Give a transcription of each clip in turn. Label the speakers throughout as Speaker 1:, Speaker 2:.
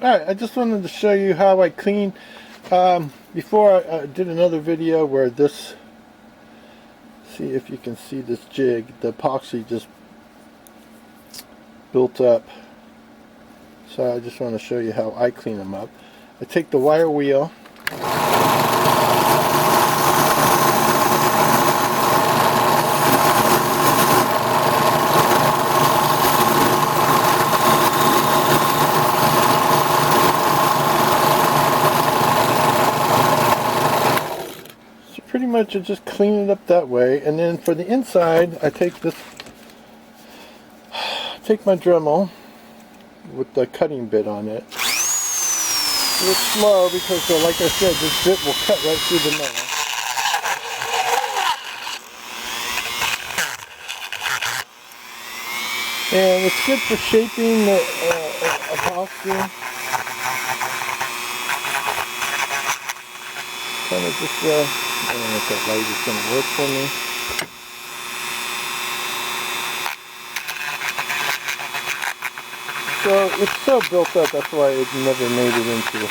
Speaker 1: Alright, I just wanted to show you how I clean. Before I did another video where this, see if you can see this jig, the epoxy just built up. So I just want to show you how I clean them up. I take the wire wheel, pretty much I just clean it up that way, and then for the inside I take my Dremel with the cutting bit on it. It's slow because like I said, this bit will cut right through the metal. And it's good for shaping the epoxy. Kind of just I don't know if that light is going to work for me. So it's so built up, that's why it never made it into.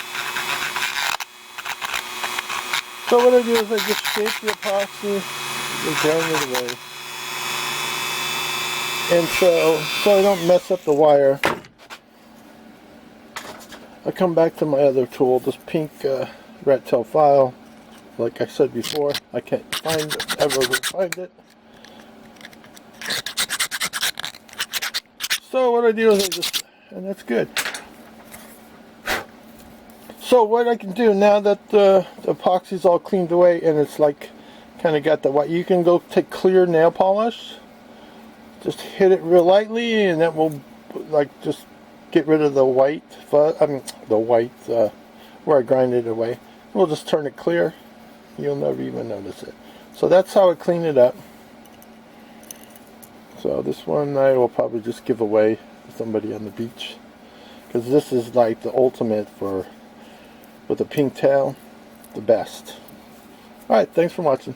Speaker 1: So what I do is I just shape the epoxy and grind it away. And so I don't mess up the wire, I come back to my other tool, this pink rat tail file. Like I said before, I can't ever find it. So what I do is I just, and that's good. So what I can do now that the epoxy's all cleaned away and it's like kind of got the white, you can go take clear nail polish, just hit it real lightly, and that will like just get rid of the white fuzz. I mean the white where I grind it away. We'll just turn it clear. You'll never even notice it. So that's how I clean it up. So this one I will probably just give away to somebody on the beach, because this is like the ultimate for with a pink tail, the best. Alright, thanks for watching.